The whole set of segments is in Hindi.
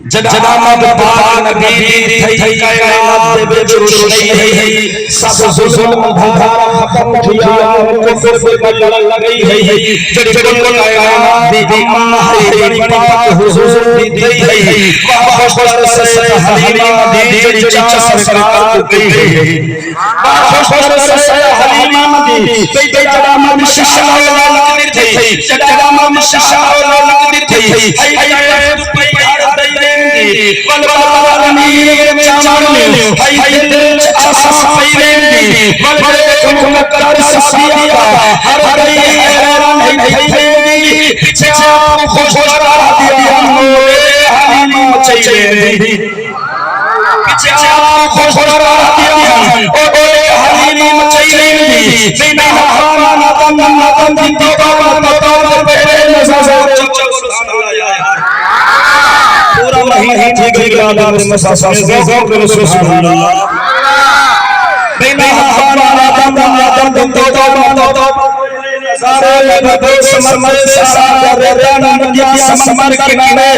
जनाब पाक नबी थई कायनात दे विच रोशनी है सब जुल्म अंधारा खत्म किया कुफर पे लग गई है जड़ी कुल कायनात दी अम्मा है बड़ी पाक हुजूर दी थई है खुशबर से हलीमा दी जड़ी चार सरकार गई है खुशबर से हलीमा दी ते जनाब शिशा लग थई जनाब शिशा लग थई वलवानी चावल हाय दिल आसा फैलेंगी बड़े मुकद्दर सादिया हर गई हैरान फैलेंगी पीछे आप खुशबरा दिया मोरे हलीमा चाहिए पीछे आप खुशबरा दिया ओ बोले हलीमा चाहिए बिना खाना नदन दी तौबा पहले नज़र सुभान अल्लाह पूरा महीना ठीक है आदम मसासा से ज़ौक़ रसूल सुभान अल्लाह बिना खाना नदन दी तौबा सारे बदो समर सारा रेताना नदिया समर किनारे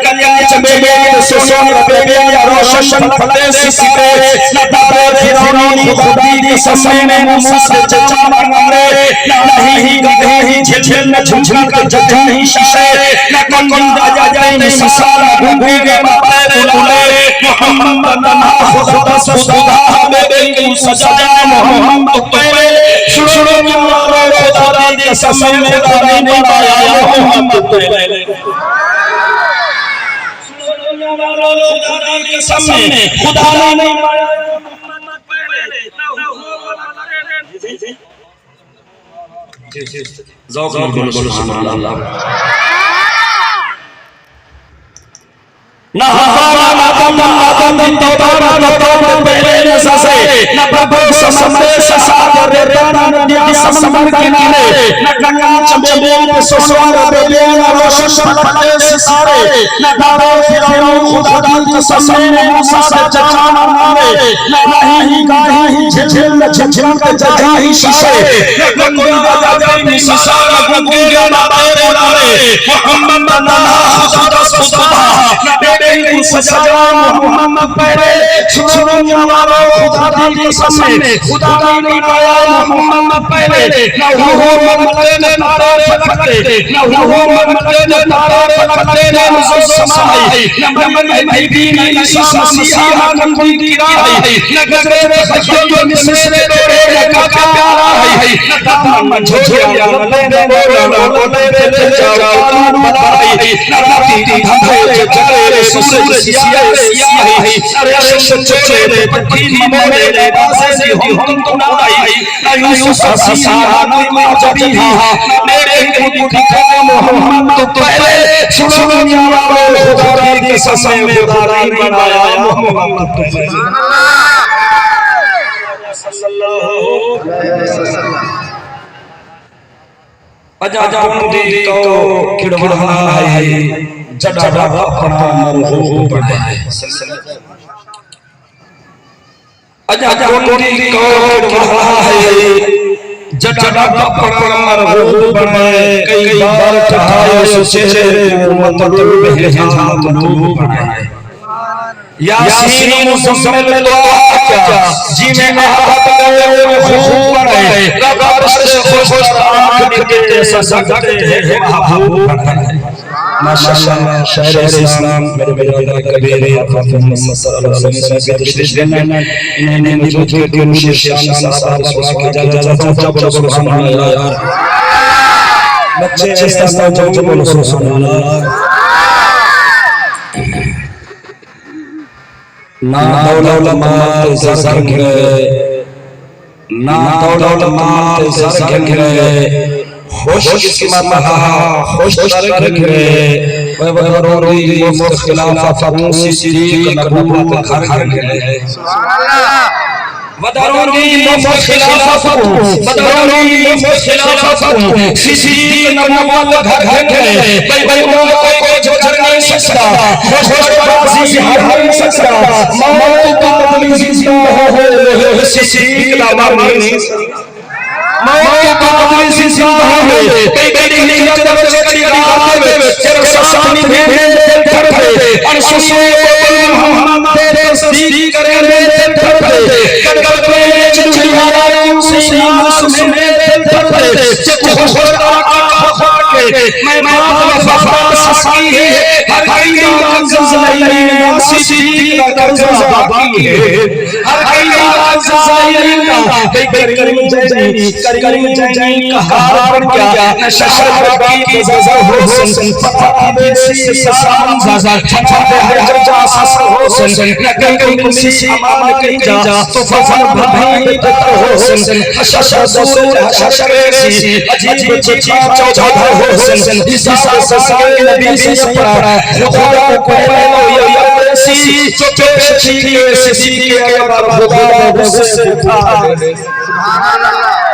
कल्याण चमेली सोसोन बेबिया रोशन फले सितारे नदारे फिरौनी खुदा की समय में मूसा से चचा मारे नहीं गधे झिलझिल न झुझुल के जजा ही शारे न कंगन राजा जाए न ससारा घूमे के बाबे बुले मोहम्मद ना खुदा सुधा बेबी सजा मोहम्मद पहले सुनो मारो खुदा के समय में दानी नहीं आया मोहम्मद पहले सुनो मारो खुदा के समय में खुदा नहीं आया मोहम्मद पहले जी ज़ौक़ बोलो सुभान अल्लाह ना आदम तौबा पहले नज़र न प्रभु समरे सागर रेताना नदिया समर किनारे न गंगा चमेली सोसवार बेबिया रोशन फले सितारे न दारे फिरौन खुदा की समय में मूसा से चचा मारे नहीं गाही झिलझिल न झिलझिल के जजा ही शारे न गंगा राजा जाई ससारा गंगा बाबे बुलावे मोहम्मद ना खुदा सुधा सजा मोहम्मद पहले सुनो मारो खुदा की समय खुदा नहीं आया मोहम्मद पहले ना हो ममते ने तारे फलकते ना हो ममते ने तारे फलकते ने मुझे समाई न मैं भी नहीं ईसा मसीहा नंदी की राही न गजरे में बच्चों के मिसरे तेरे का प्यारा है न दामन छोड़ या ले बोले जाओ बनाई न राती धारे जगरे सूरज सिया है अरे छोटे पट्टी मोरे रे बासे से हम तो नाई ना यूसुफ सारा ना जबी मेरे को दिखा मोहम्मद पहले सुनो मारो खुदा के समय में खुदा नहीं बनाया मोहम्मद पहले सल्लल्लाहु अलैहि वसल्लम अजा दी को खिड़वड़ा है जड़ा अपना मरहूब बनाए अजा दी को खिड़वड़ा है जड़ा अपना मरहूब बनाए कई बार कहा सोचे मतलब महजूब बनाए यासीन मुसम्मल तो क्या जी में आहत गए खूब बनाए रब से खुश आंख के सजदे हैं महबूब बनाए माशाअल्लाह शायर इस्लाम मेरे कबीर मोहम्मद सल्लल्लाहु अलैहि वसल्लम के तशरीफ देना इन्हें निबत के मुशीर शान साहब सुना के जा बोलो सुभान अल्लाह यार बच्चे इस तरह जो बोलो सुभान अल्लाह ना दौलत माल ज़र घिरे ना दौलत माल ज़र घिरे खुश किस्मत हा खुश कर घिरे वरोरी मुफ्त खिलाफत फरूसी सिद्दीक नबूवत घर घिरे सुभान अल्लाह वदरोनी मुफ्त खिलाफत सिद्दीक नबूवत घर घिरे भाई को जो झर नहीं सकता खुशबाजी हर नहीं सकता मौत को अपनी जिंदा हो सिद्दीक नबूवत मौत को अपनी जिंदा हो कई कई नहीं जब कड़ी रात में जब सानी भेड़ कर सुए मोहम्मद तेरे तस्दीक करे मेरे दर्द करते जुलिया से नास में दर्द खुश आका के मैं बात वफा सकी है हर कई ज़ालिम सिद्दीक का कर्जा बाकी है हर कई ज़ालिम का करीम जैनी का हार पड़ गया नशा बाकी की ज़ज़ा हुसैन फता बेसी ससान ज़ज़ा फता हर जा हुसैन कई सी अमान कई जा तो फफर भाई तक हुसैन हशर रसूल हशर सी अजीब चिची चौधा हुसैन इस सागे नबी से पड़ा खुदा को पैदा या सी जो पेशी के सिद्दीक के खुदा से था। सुभान अल्लाह।